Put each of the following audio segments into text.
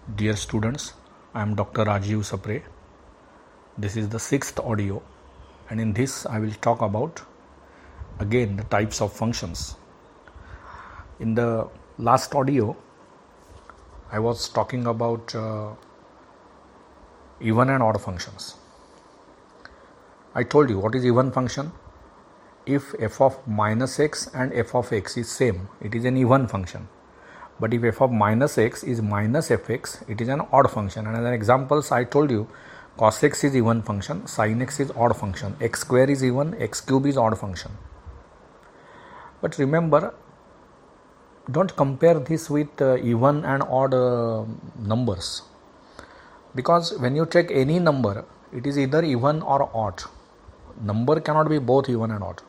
Dear students, I am Dr. Rajiv Sapre. This is the 6th audio, and in this I will talk about again the types of functions. In the last audio, I was talking about even and odd functions. I told you what is even function. If f of minus x and f of x is same, it is an even function. But if f of minus x is minus fx, it is an odd function. And as an examples, I told you cos x is even function, sin x is odd function, x square is even, x cube is odd function. But remember, don't compare this with even and odd numbers, because when you take any number, it is either even or odd. Number cannot be both even and odd.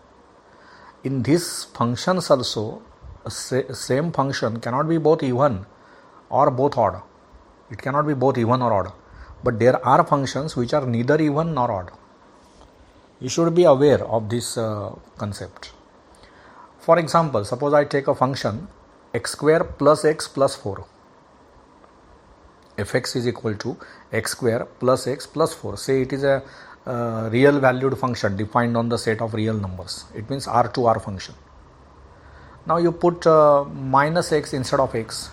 In these functions also, same function cannot be both even or both odd. It cannot be both even or odd. But there are functions which are neither even nor odd. You should be aware of this concept. For example, suppose I take a function x square plus x plus 4. Fx is equal to x square plus x plus 4. Say it is a real valued function defined on the set of real numbers. It means R to R function. Now you put minus x instead of x.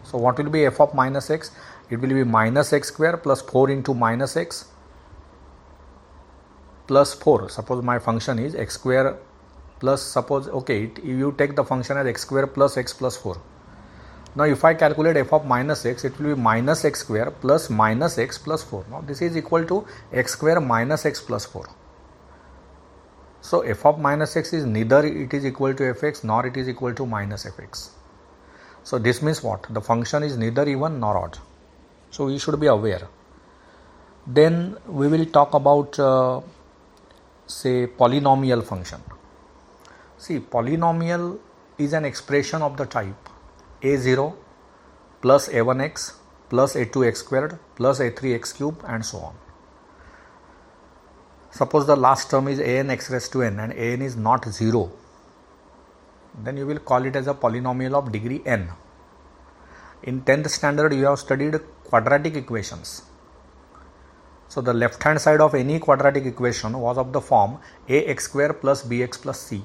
So what will be f of minus x? It will be minus x square plus 4 into minus x plus 4. Suppose my function is x square plus, suppose, okay, you take the function as x square plus x plus 4. Now if I calculate f of minus x, it will be minus x square plus minus x plus 4. Now this is equal to x square minus x plus 4. So f of minus x is neither it is equal to fx nor it is equal to minus fx. So this means what? The function is neither even nor odd. So we should be aware. Then we will talk about say polynomial function. See, polynomial is an expression of the type a0 plus a1x plus a2x squared plus a3x cube and so on. Suppose the last term is an x raised to n and an is not 0, then you will call it as a polynomial of degree n. In 10th standard, you have studied quadratic equations. So the left hand side of any quadratic equation was of the form ax square plus bx plus c.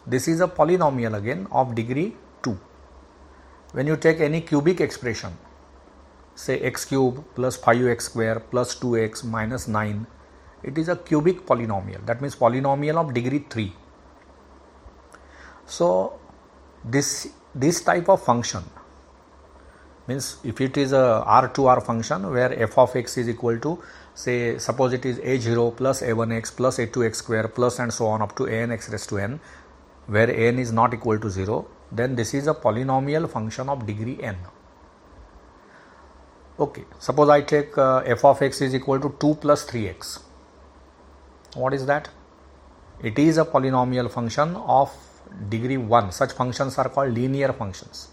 This is a polynomial again of degree 2. When you take any cubic expression, say x cube plus 5x square plus 2x minus 9, it is a cubic polynomial. That means polynomial of degree 3. So this type of function means if it is a R to R function where f of x is equal to, say, suppose it is a0 plus a1x plus a2x square plus and so on up to an x raised to n, where n is not equal to 0, then this is a polynomial function of degree n. Okay, suppose I take f of x is equal to 2 plus 3x. What is that? It is a polynomial function of degree 1. Such functions are called linear functions.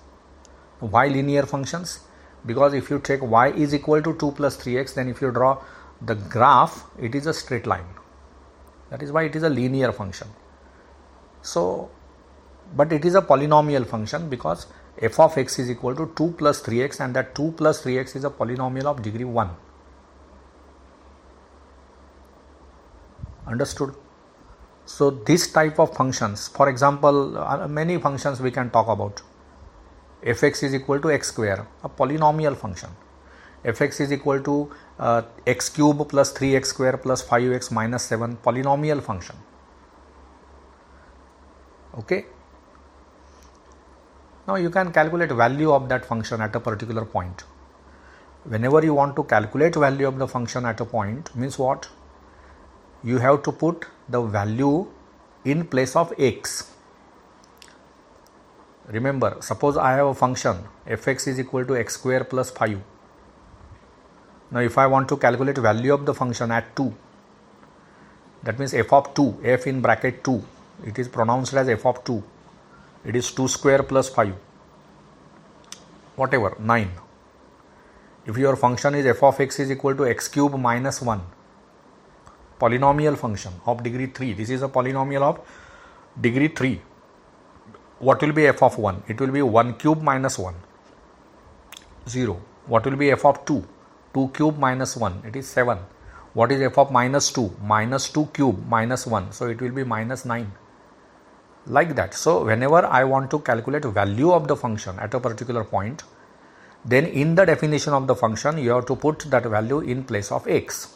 Why linear functions? Because if you take y is equal to 2 plus 3x, then if you draw the graph, it is a straight line. That is why it is a linear function. So, but it is a polynomial function because f of x is equal to 2 plus 3x and that 2 plus 3x is a polynomial of degree 1. Understood? So this type of functions, for example, many functions we can talk about. Fx is equal to x square, a polynomial function. Fx is equal to x cube plus 3x square plus 5x minus 7, polynomial function. Okay. Now you can calculate value of that function at a particular point. Whenever you want to calculate value of the function at a point, means what? You have to put the value in place of x. Remember, suppose I have a function fx is equal to x square plus 5. Now if I want to calculate value of the function at 2, that means f of 2, f in bracket 2, it is pronounced as f of 2. It is 2 square plus 5, whatever, 9. If your function is f of x is equal to x cube minus 1, polynomial function of degree 3, this is a polynomial of degree 3. What will be f of 1? It will be 1 cube minus 1. 0. What will be f of 2? 2 cube minus 1, it is 7. What is f of minus 2? Minus 2 cube minus 1, so it will be minus 9. Like that. So whenever I want to calculate value of the function at a particular point, then in the definition of the function you have to put that value in place of x.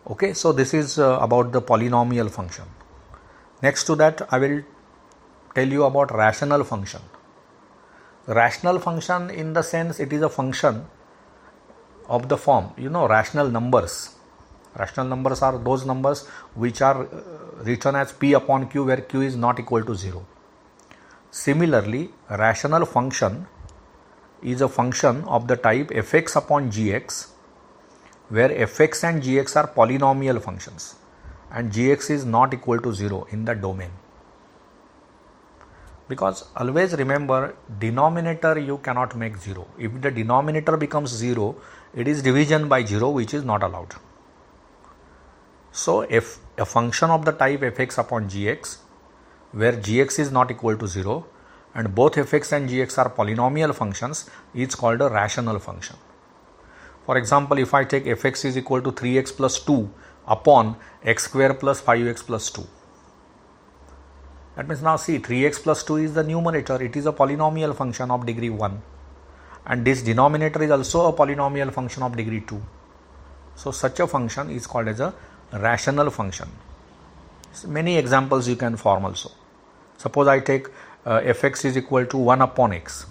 Okay, so this is about the polynomial function. Next to that, I will tell you about rational function. Rational function, in the sense it is a function of the form, rational numbers. Rational numbers are those numbers which are written as p upon q, where q is not equal to 0. Similarly, a rational function is a function of the type fx upon gx, where fx and gx are polynomial functions and gx is not equal to 0 in the domain. Because always remember, denominator you cannot make 0. If the denominator becomes 0, it is division by 0, which is not allowed. So if a function of the type fx upon gx, where gx is not equal to 0 and both fx and gx are polynomial functions, is called a rational function. For example, if I take fx is equal to 3x plus 2 upon x square plus 5x plus 2. That means now see, 3x plus 2 is the numerator, it is a polynomial function of degree 1, and this denominator is also a polynomial function of degree 2. So such a function is called as a rational function. So many examples you can form also. Suppose I take fx is equal to 1 upon x.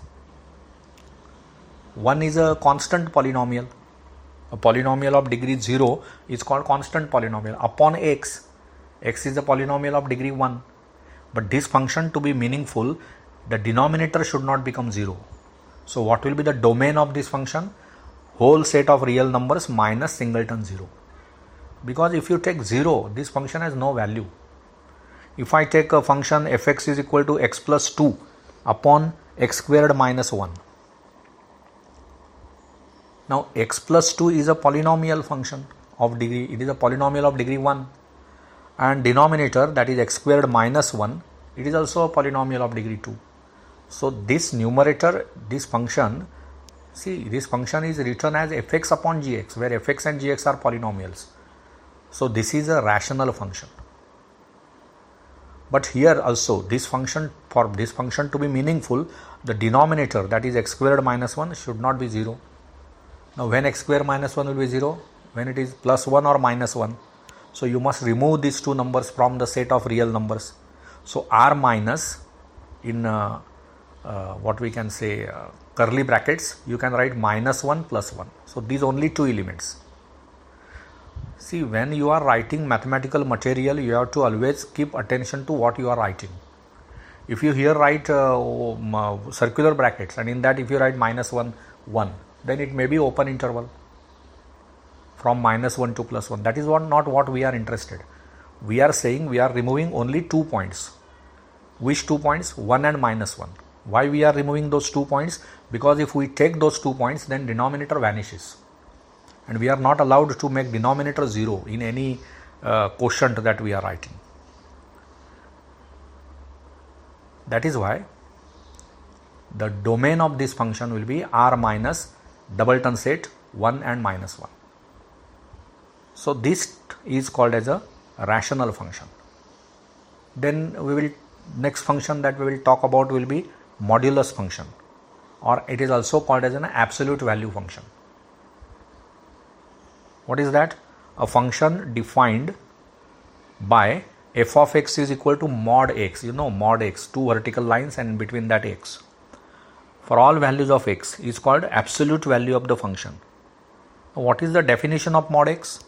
1 is a constant polynomial. A polynomial of degree 0 is called constant polynomial. Upon x, x is a polynomial of degree 1. But this function to be meaningful, the denominator should not become 0. So what will be the domain of this function? Whole set of real numbers minus singleton 0. Because if you take 0, this function has no value. If I take a function fx is equal to x plus 2 upon x squared minus 1. Now x plus 2 is a polynomial function of degree, it is a polynomial of degree 1, and denominator, that is x squared minus 1, it is also a polynomial of degree 2. So this numerator, this function, see, this function is written as fx upon gx, where fx and gx are polynomials. So this is a rational function. But here also, this function, for this function to be meaningful, the denominator, that is x squared minus 1, should not be 0. Now when x squared minus 1 will be 0? When it is plus 1 or minus 1. So you must remove these two numbers from the set of real numbers. So r minus, in what we can say, curly brackets, you can write minus 1 plus 1. So these only two elements. See, when you are writing mathematical material, you have to always keep attention to what you are writing. If you here write circular brackets, and in that if you write minus 1, 1, then it may be open interval from minus 1 to plus 1. That is not what we are interested. We are saying we are removing only 2 points. Which 2 points? 1 and minus 1. Why we are removing those 2 points? Because if we take those 2 points, then denominator vanishes. And we are not allowed to make denominator 0 in any quotient that we are writing. That is why the domain of this function will be r minus doubleton set 1 and minus 1. So this is called as a rational function. Then we will, next function that we will talk about will be modulus function, or it is also called as an absolute value function. What is that? A function defined by f of x is equal to mod x. Mod x, two vertical lines, and between that x. For all values of x is called absolute value of the function. What is the definition of mod x?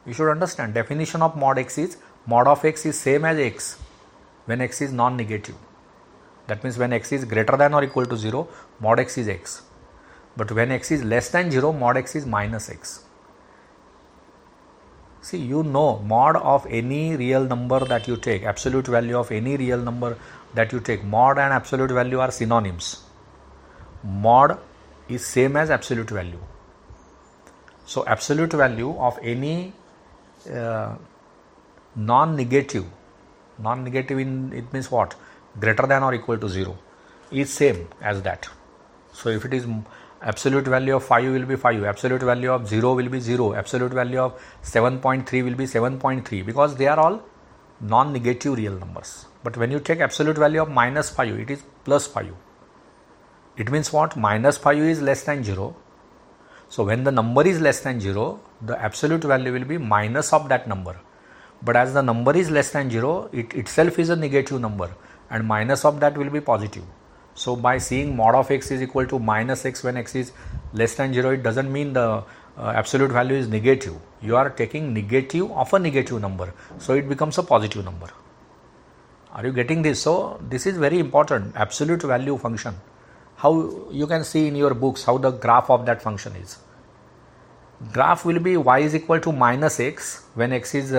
You should understand, definition of mod x is mod of x is same as x when x is non-negative. That means when x is greater than or equal to 0, mod x is x. But when x is less than 0, mod x is minus x. See, mod of any real number that you take, absolute value of any real number that you take, mod and absolute value are synonyms. Mod is same as absolute value. So absolute value of any non-negative in it means what? Greater than or equal to 0. is same as that. So if it is absolute value of 5 will be 5, absolute value of 0 will be 0, absolute value of 7.3 will be 7.3, because they are all non-negative real numbers. But when you take absolute value of minus 5, it is plus 5. It means what? Minus 5 is less than 0. So when the number is less than 0, the absolute value will be minus of that number. But as the number is less than 0, it itself is a negative number, and minus of that will be positive. So by seeing mod of x is equal to minus x when x is less than 0, it doesn't mean the absolute value is negative. You are taking negative of a negative number, so it becomes a positive number. Are you getting this? So this is very important, absolute value function. How you can see in your books how the graph of that function is. Graph will be y is equal to minus x when x is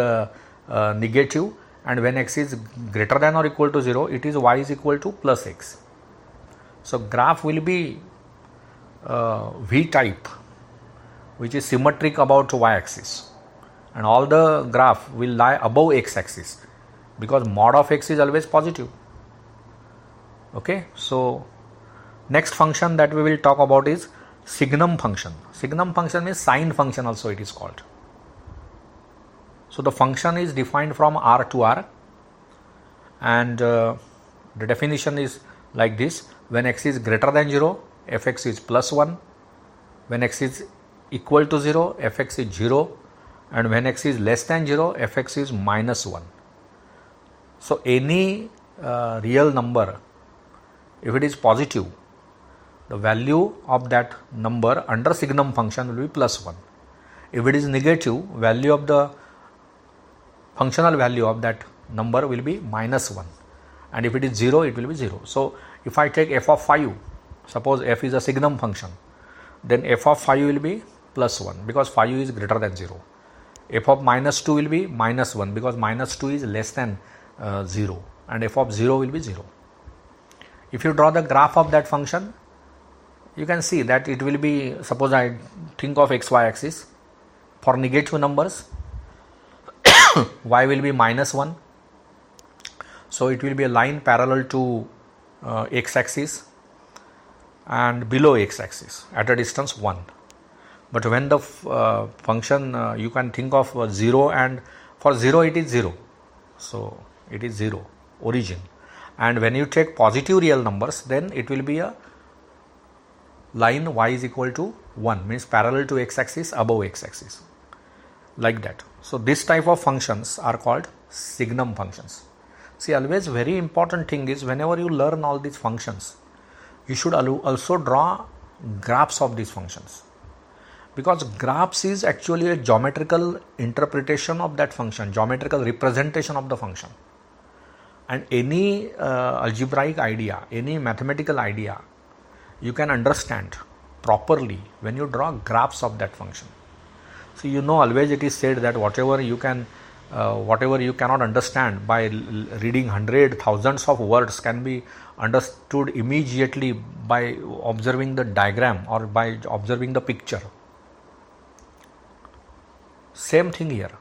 negative, and when x is greater than or equal to 0, it is y is equal to plus x. So graph will be V type, which is symmetric about y axis, and all the graph will lie above x axis, because mod of x is always positive. Okay, so next function that we will talk about is Signum function. Signum function means sine function also it is called. So the function is defined from R to R, and the definition is like this: when x is greater than 0, fx is plus 1, when x is equal to 0, fx is 0, and when x is less than 0, fx is minus 1. So any real number, if it is positive, the value of that number under Signum function will be plus 1. If it is negative, value of the functional value of that number will be minus 1, and if it is 0, it will be 0. So if I take f of 5, suppose f is a Signum function, then f of 5 will be plus 1, because 5 is greater than 0. F of minus 2 will be minus 1, because minus 2 is less than 0, and f of 0 will be 0. If you draw the graph of that function, you can see that it will be, suppose I think of xy axis, for negative numbers y will be minus 1, so it will be a line parallel to x axis and below x axis at a distance 1. But when the function you can think of 0, and for 0 it is 0, so it is 0 origin, and when you take positive real numbers, then it will be a line y is equal to 1, means parallel to x axis above x axis, like that. So this type of functions are called Signum functions. See, always very important thing is, whenever you learn all these functions, you should also draw graphs of these functions, because graphs is actually a geometrical interpretation of that function, geometrical representation of the function. And any algebraic idea, any mathematical idea, you can understand properly when you draw graphs of that function. So you know, always it is said that whatever you cannot understand by reading hundreds, thousands of words can be understood immediately by observing the diagram or by observing the picture. Same thing here.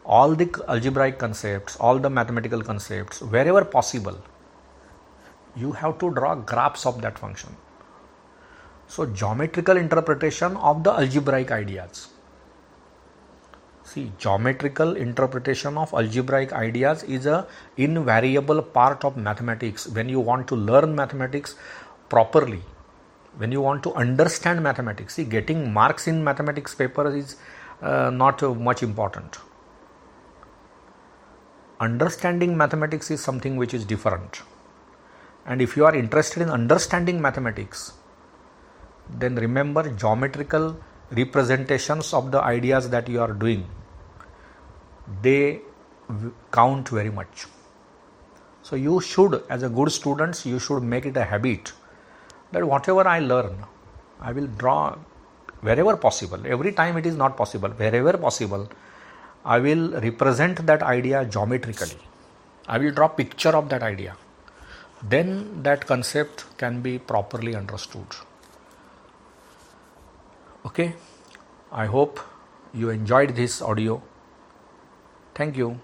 All the algebraic concepts, all the mathematical concepts, wherever possible, you have to draw graphs of that function. So geometrical interpretation of the algebraic ideas. See, geometrical interpretation of algebraic ideas is a invariable part of mathematics. When you want to learn mathematics properly, when you want to understand mathematics, see, getting marks in mathematics paper is not much important. Understanding mathematics is something which is different. And if you are interested in understanding mathematics, then remember, geometrical representations of the ideas that you are doing, they count very much. So you should, as a good student, you should make it a habit that whatever I learn, I will draw wherever possible. Every time it is not possible, wherever possible, I will represent that idea geometrically. I will draw picture of that idea. Then that concept can be properly understood. Okay, I hope you enjoyed this audio. Thank you.